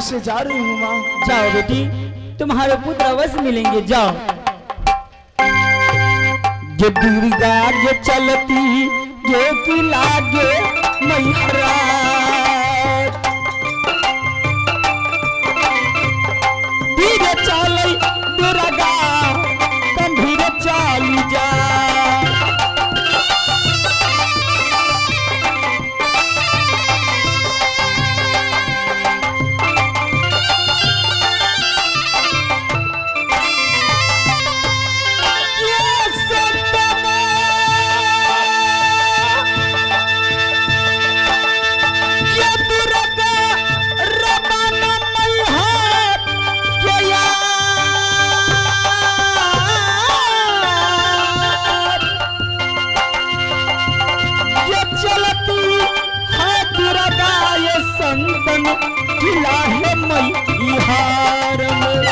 से जा रही हूँ माँ। जाओ बेटी, तुम्हारे पुत्र अवश्य मिलेंगे, जाओ। ये दुर्गा ये चलती ये की लागे मैहरा, धीरे चल दुर्गा गंभीर चल जा। किला है मैहार में,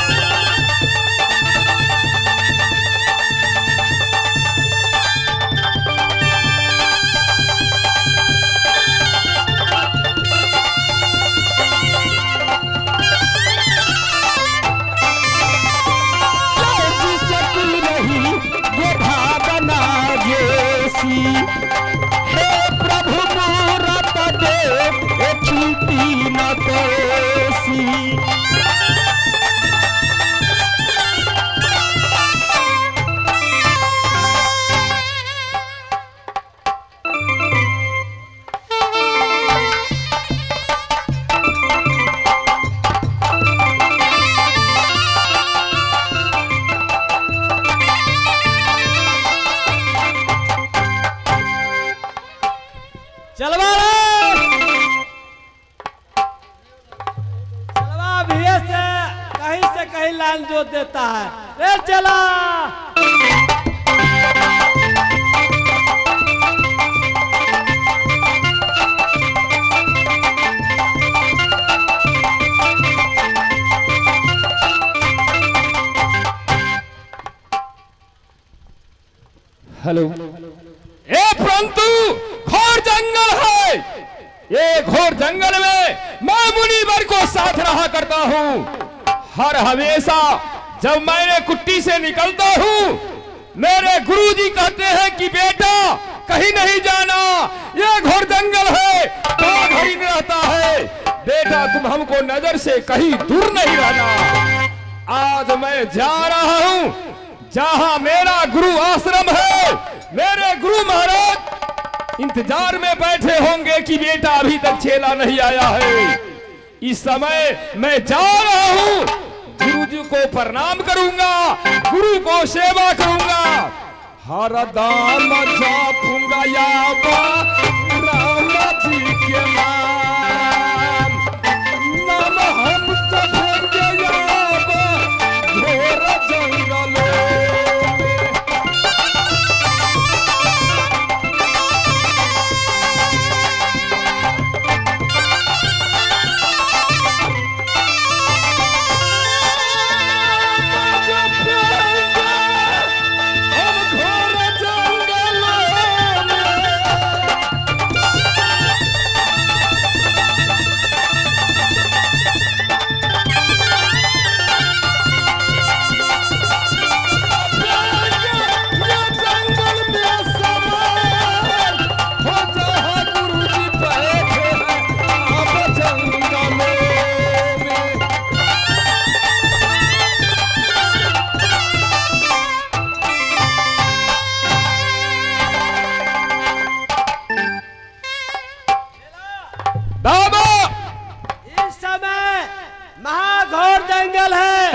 सकती रही ये भावना जैसी, हे प्रभु मूरत देव छूटी न कैसी। चलवा से कहीं लाइन जोत देता है। रे चला हेलो। ए परंतु घोर जंगल है, ये घोर जंगल में मैं मुनिवर को साथ रहा करता हूँ। हर हमेशा जब मैं कुट्टी से निकलता हूँ, मेरे गुरुजी कहते हैं कि बेटा कहीं नहीं जाना, ये घोर जंगल है, बाघ हरिन रहता है, बेटा तुम हमको नजर से कहीं दूर नहीं रहना। आज मैं जा रहा हूँ जहाँ मेरा गुरु आश्रम है। मेरे गुरु महाराज इंतजार में बैठे होंगे कि बेटा अभी तक चेला नहीं आया है। इस समय मैं जा रहा हूँ, गुरु जी को प्रणाम करूंगा, गुरु को सेवा करूंगा, हर दाम जापूंगा याबा राम जी के नाम, नाम हम जपेंगे याबा घोर जंगलों में।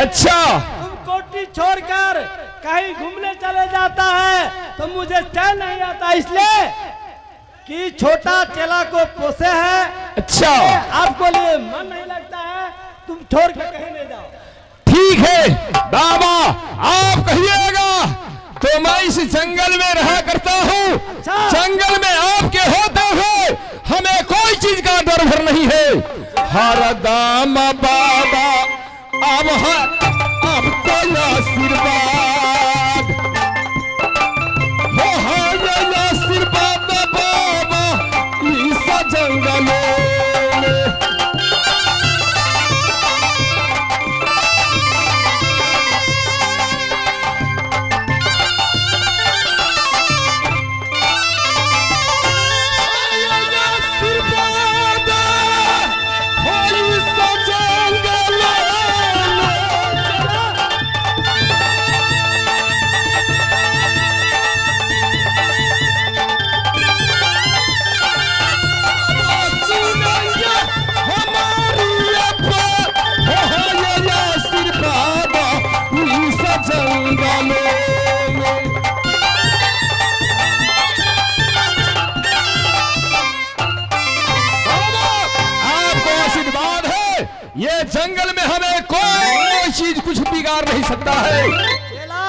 अच्छा, तुम कोठी छोड़कर कहीं घूमने चले जाता है तो मुझे चैन नहीं आता, इसलिए कि छोटा चेला को पोसे है। अच्छा, आपको लिए मन नहीं लगता है, तुम छोड़ के कहीं नहीं जाओ। ठीक है बाबा, आप कहिएगा तो मैं इस जंगल में रहा करता हूँ। अच्छा। जंगल में आपके होते हुए हमें कोई चीज का डर भर नहीं है। हर दाम बाबा अब कोई आशीर्वाद हो, हर आशीर्वाद बाबा इस जंगलों में। बिगाड़ नहीं सकता है। चेला,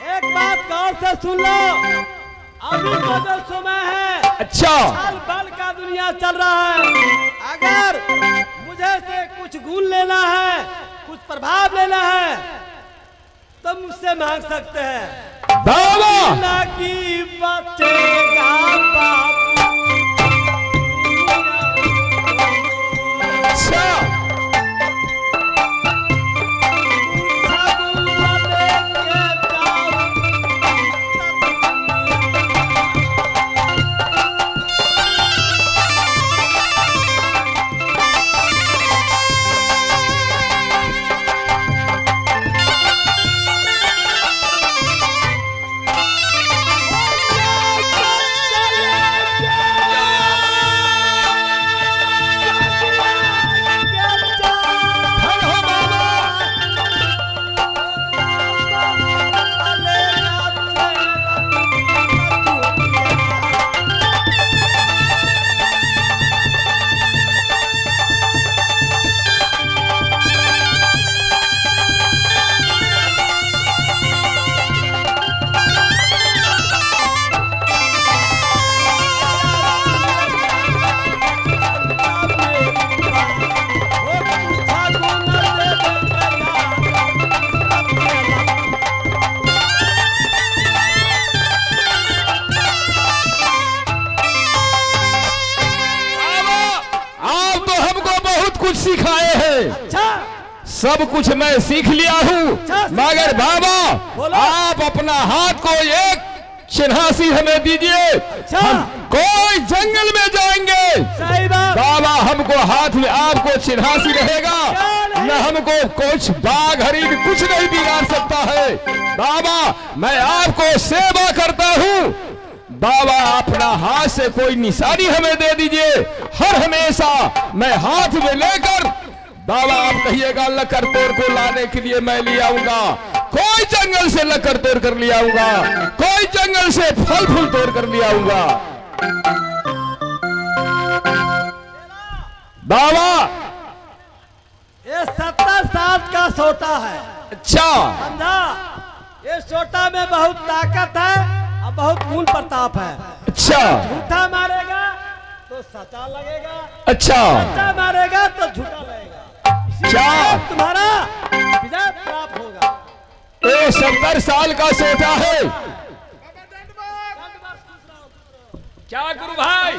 एक बात गौर से सुन लो। अभी तो जो समय है, अच्छा साल बल का दुनिया चल रहा है। अगर मुझे से कुछ गुण लेना है, कुछ प्रभाव लेना है, तो मुझसे मांग सकते हैं। बाबा ना कि बचेगा बाबू। अच्छा सिखाए हैं। अच्छा सब कुछ मैं सीख लिया हूँ, मगर बाबा आप अपना हाथ को एक चिन्हासी हमें दीजिए। हम कोई जंगल में जाएंगे, सही बात। बाबा हमको हाथ में आपको चिन्हासी रहेगा, न हमको कुछ बाघ हरिण कुछ नहीं बिगाड़ सकता है। बाबा मैं आपको सेवा करता हूँ, बाबा अपना हाथ से कोई निशानी हमें दे दीजिए। हर हमेशा मैं हाथ में लेकर, बाबा आप कहिएगा लकर तोड़ को लाने के लिए मैं ले आऊंगा। कोई जंगल से लकर तोड़ कर ले आऊंगा, कोई जंगल से फल फूल तोड़ कर ले आऊंगा। बाबा ये 70 साल का सोटा है। अच्छा समझा? ये सोटा में बहुत ताकत है और बहुत गुण प्रताप है। अच्छा झूठा मारेगा तो सचा लगेगा, अच्छा सच्चा मारेगा तो झूठा लगेगा। क्या तुम्हारा विजय प्राप्त होगा। ये 70 साल का सोटा है। क्या गुरु भाई?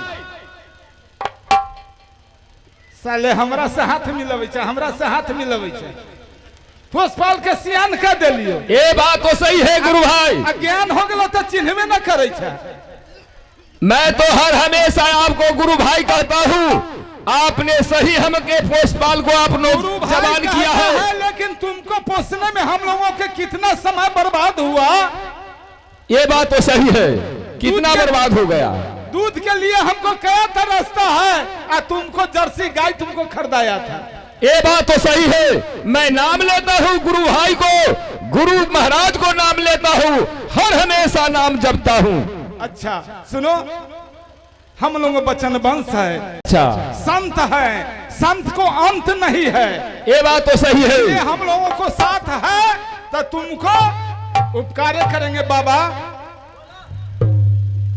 साले हमरा से हाथ मिलबै छै, हमरा से हाथ मिलबै छै। पोसपाल के सियान कर देलियो। ये बात तो सही है गुरु भाई। अज्ञान हो गलो तो चिन्हबे न करे छै। मैं तो हर हमेशा आपको गुरु भाई कहता हूँ। आपने सही हमके पोषपाल को आपने जवान किया है, लेकिन तुमको पोसने में हम लोगों के कितना समय बर्बाद हुआ। ये बात तो सही है, कितना बर्बाद हो गया। दूध के लिए हमको क्या था रास्ता है, और तुमको जर्सी गाय तुमको खरीदाया था। ये बात तो सही है। मैं नाम लेता हूँ गुरु भाई को, गुरु महाराज को नाम लेता हूँ, हर हमेशा नाम जपता हूँ। अच्छा सुनो, हम लोग वचन वंश है, अच्छा संत है, संत को अंत नहीं है। ये बात तो सही है। ये हम लोगों को साथ है तो तुमको उपकार करेंगे। बाबा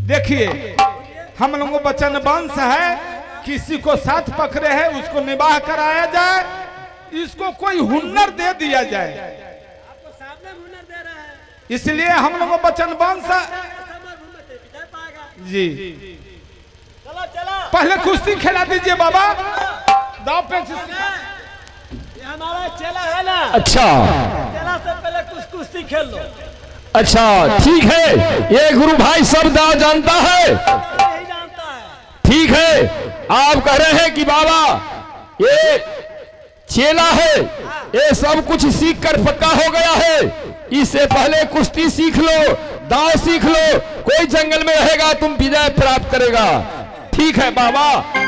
देखिए, हम लोगों को वचन वंश है, किसी को साथ पकड़े है उसको निवाह कराया जाए, इसको कोई हुनर दे दिया जाए। आपको सामने हुनर दे रहा है, इसलिए हम लोग को वचन वंश जी। चलो चलो पहले कुश्ती खिला दीजिए बाबा। दाव पे ये हमारा चेला है ना, अच्छा चेला से पहले कुछ कुश्ती खेल लो। अच्छा ठीक है, ये गुरु भाई सब दाव जानता है। यही जानता है। ठीक है, आप कह रहे हैं कि बाबा ये चेला है, ये सब कुछ सीख कर पक्का हो गया है, इससे पहले कुश्ती सीख लो, दाव सीख लो, कोई जंगल में रहेगा तुम विजय प्राप्त करेगा। ठीक है बाबा,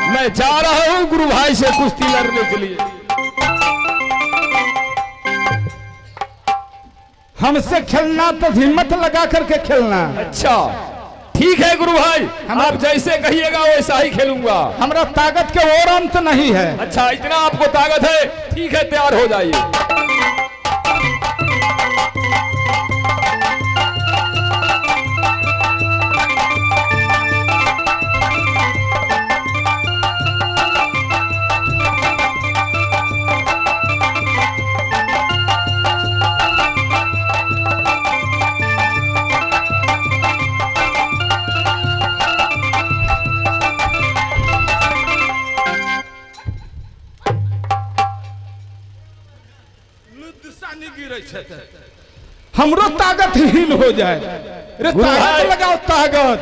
मैं जा रहा हूँ गुरु भाई से कुश्ती लड़ने के लिए। हमसे खेलना तो हिम्मत लगा करके खेलना। अच्छा ठीक है गुरु भाई, आप जैसे कहिएगा वैसा ही खेलूंगा। हमारा ताकत के और अंत नहीं है। अच्छा इतना आपको ताकत है, ठीक है तैयार हो जाइए। हमरो ताकत हीन हो जाए। रे गुरु ताकत भाई। लगाओ ताकत।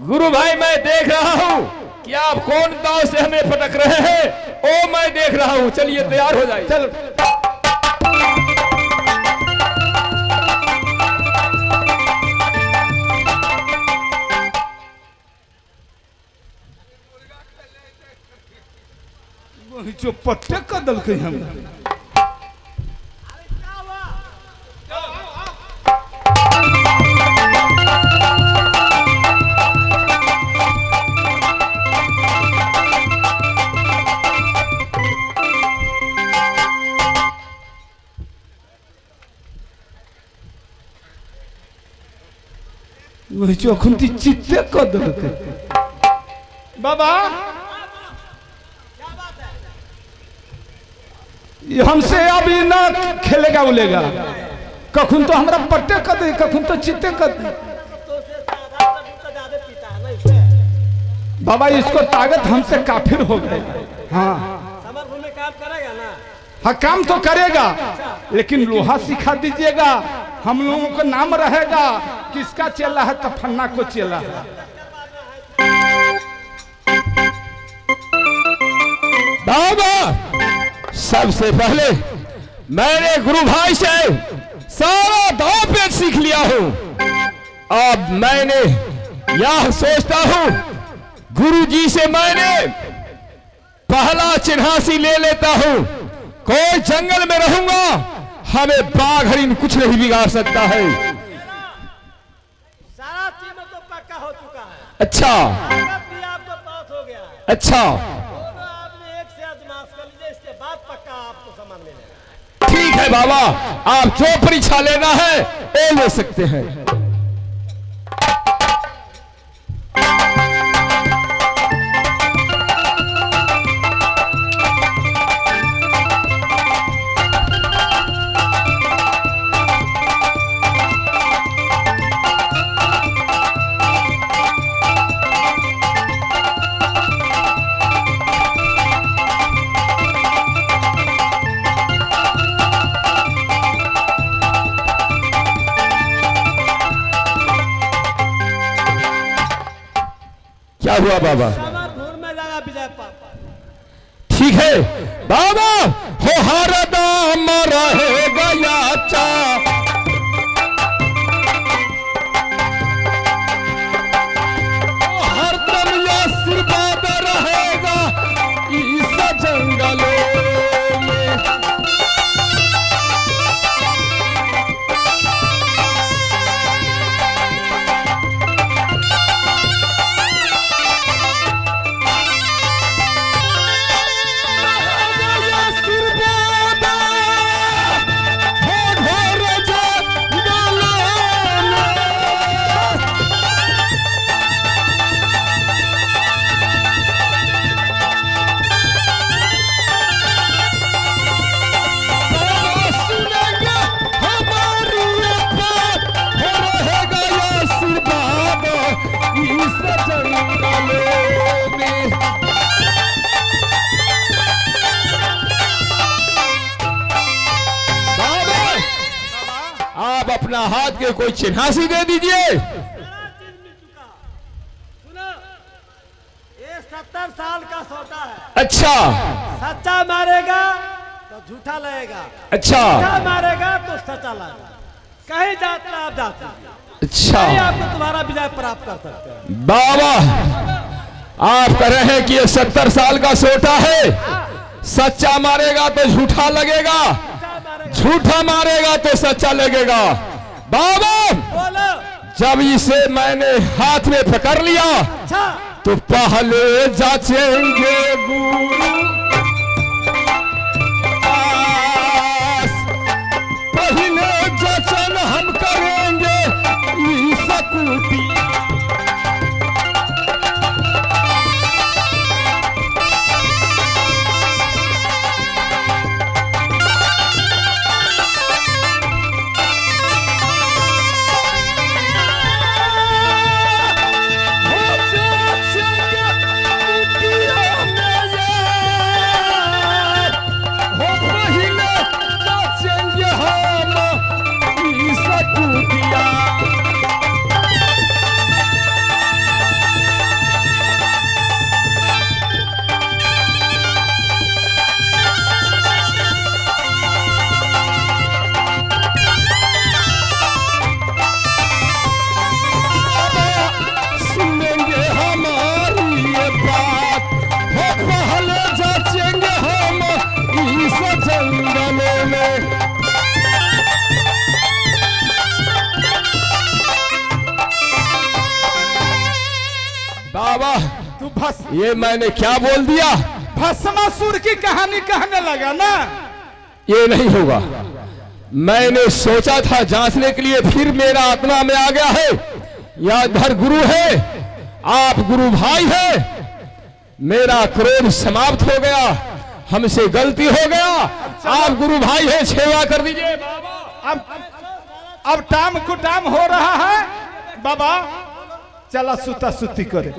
गुरु भाई मैं देख रहा हूँ कि आप कौन दाव से हमें फटक रहे हैं, ओ मैं देख रहा हूँ। चलिए तैयार हो जाइए। चल वही जो पट्टे कदल के हम वही जो खुंती चित्ते कदल के बाबा ये हमसे अभी ना खेलेगा उलेगा। कखुन तो हमारा पट्टे कर दे, कखुन तो चित्ते कर दे। बाबा इसको ताकत हमसे काफिर हो गए। हाँ समरपुर में काम करेगा ना? हाँ काम तो करेगा, लेकिन लोहा सिखा दीजिएगा, हम लोगों का नाम रहेगा किसका चेला है, तफन्ना को चेला है। बाबा सबसे पहले मैंने गुरु भाई से सारा दाव पेच सीख लिया हूँ। अब मैंने यह सोचता हूँ गुरु जी से मैंने पहला चिन्हासी ले लेता हूँ। कोई जंगल में रहूंगा, हमें बाघ हरिन कुछ नहीं बिगाड़ सकता है। सारा चीज में तो पक्का हो चुका है। अच्छा ताकत भी आपको पास हो गया है। अच्छा दोनों आपने एक से आजमाश कर लीजिए, इसके बाद पक्का आपको सामान मिलेगा। ठीक है बाबा, आप जो परीक्षा लेना है वो ले सकते हैं। क्या हुआ बाबा? समरपुर में लगा विजय पापा। ठीक है बाबा, हो हरदम रहेगा याचा, हरदम आशीर्वाद रहेगा इस जंगलों में। आप अपना हाथ के कोई चिन्हासी दे दीजिए। सारा चीज मिल चुका। सुनो, ये 70 साल का सोटा है। अच्छा सच्चा मारेगा तो झूठा लगेगा, अच्छा झूठा मारेगा तो सच्चा लगेगा। कहीं जाते आप जाते, अच्छा कहीं आपको तुम्हारा विजय प्राप्त कर सकते हैं। बाबा आप कह रहे हैं कि ये 70 साल का सोटा है, सच्चा मारेगा तो झूठा लगेगा, झूठा मारेगा तो सच्चा लगेगा। बाबा बोलो। जब इसे मैंने हाथ में पकड़ लिया अच्छा तो पहले जांचेंगे गुरु पास, पहले जांचन हम करेंगे इस कुटी। हम ये मैंने क्या बोल दिया? भस्मासुर की कहानी कहने लगा ना। ये नहीं होगा। मैंने सोचा था जांचने के लिए, फिर मेरा आत्मा में आ गया है। यह इधर गुरु है, आप गुरु भाई है। मेरा क्रोध समाप्त हो गया, हमसे गलती हो गया। आप गुरु भाई है, सेवा कर दीजिए बाबा। अब टाम कुटाम हो रहा है बाबा, चला सुता सुती करे।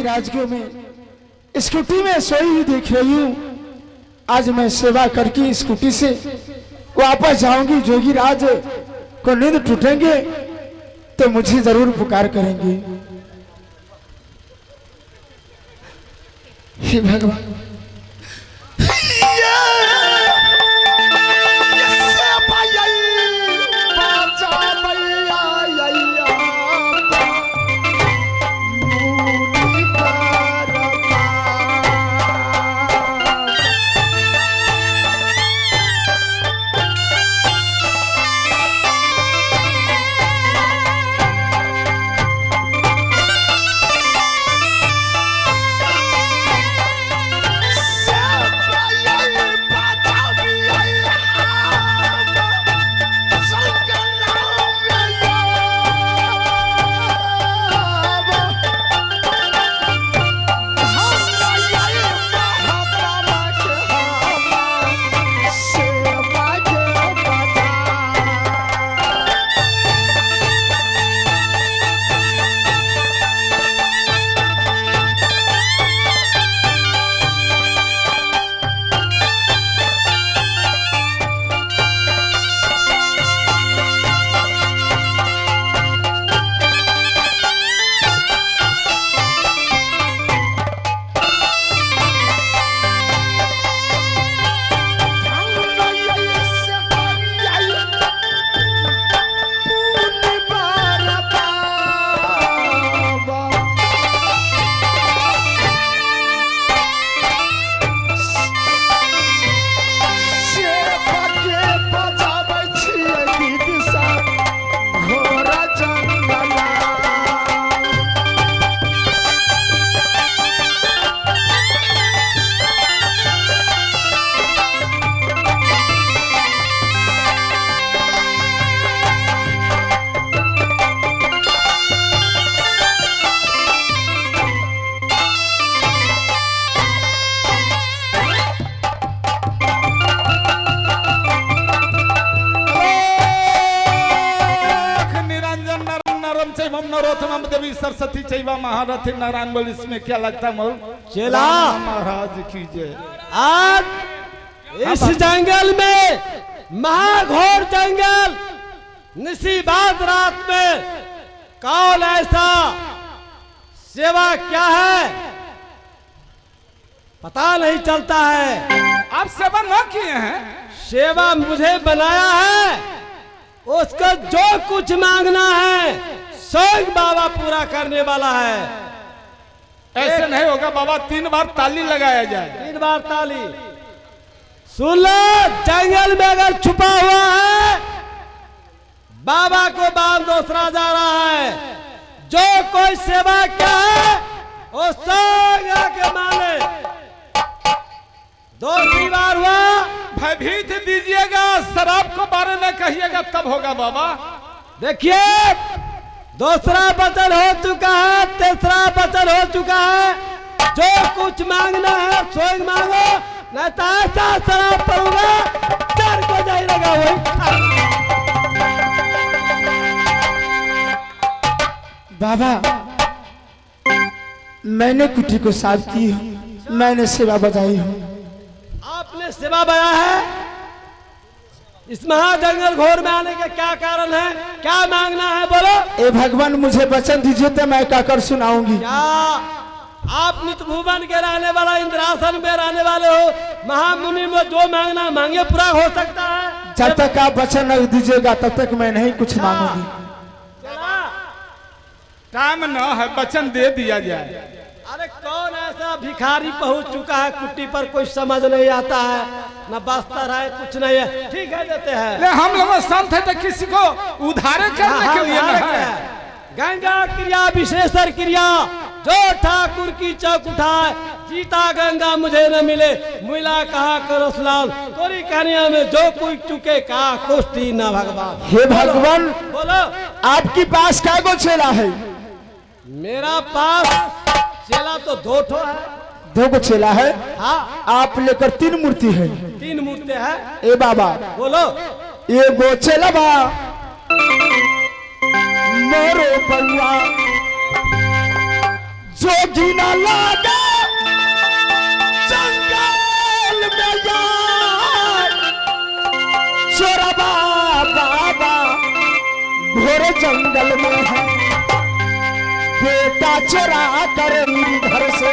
राजकीय में स्कूटी में सोई हुई देख रही हूँ। आज मैं सेवा करके स्कूटी से वापस जाऊंगी। जोगी राज को नींद टूटेंगे तो मुझे जरूर पुकार करेंगे। हे भगवान, नरोत्तम देवी सरस्वती चैवा महारथी नारायण बोल। इसमें क्या लगता है मोल? चला महाराज की जय। आज इस जंगल में, महाघोर जंगल, निशिबात रात में कौन ऐसा सेवा क्या है पता नहीं चलता है। आप सेवा न किए हैं? सेवा मुझे बनाया है, उसका जो कुछ मांगना है स्वयं बाबा पूरा करने वाला है। ऐसे नहीं होगा बाबा, 3 बार ताली लगाया जाए। 3 बार ताली। सुन लो, जंगल में अगर छुपा हुआ है बाबा को बाल दूसरा जा रहा है। जो कोई सेवा क्या है वो संग के माने। दूसरी बार हुआ भयभीत दीजिएगा, शराब को बारे में कहिएगा तब होगा बाबा। देखिए दूसरा वचन हो चुका है, तीसरा वचन हो चुका है। जो कुछ मांगना है स्वयं मांगो, नहीं तो ऐसा शराब पड़ूंगा डर को जाएगा वही। बाबा मैंने कुटी को साफ की है, मैंने सेवा बजाई हूँ। आपने सेवा बया है। इस महाजंगल घोर में आने के क्या कारण है, क्या मांगना है बोलो। ए भगवान मुझे वचन दीजिए तो मैं कहकर सुनाऊंगी। क्या आप नित भुवन के रहने वाला, इंद्रासन में रहने वाले हो, महामुनि में जो मांगना मांगे पूरा हो सकता है। जब तक आप वचन नहीं दीजिएगा तब तक मैं नहीं कुछ मांगूंगी। टाइम न है, वचन दे दिया जाए। अरे कौन ऐसा भिखारी पहुंच चुका है कुट्टी पर, कोई समझ नहीं आता है, न बस्तर है कुछ नहीं है। ठीक है देते हैं, हम लोग संत है तो किसी को उधार करने के लिए नहीं है। गंगा क्रिया विशेषर क्रिया, जो ठाकुर की चौक उठाए, जीता गंगा मुझे न मिले, मिला कहा करो स्नान। तोरी कहानिया में जो कोई चुके का कुश्ती न भगवान। हे भगवान बोलो आपके पास क्या गो चेला है? मेरा पास चेला तो दो ठो है। दो गो चेला है? हाँ। आप लेकर 3 मूर्ति है। 3 मूर्ति है। ए बाबा बोलो। ये गो चेला बा मोरो बउआ जोगी ना लागे जंगल में यार, चोरबा बाबा घोर जंगल में है, बेटा चोरा कर घर से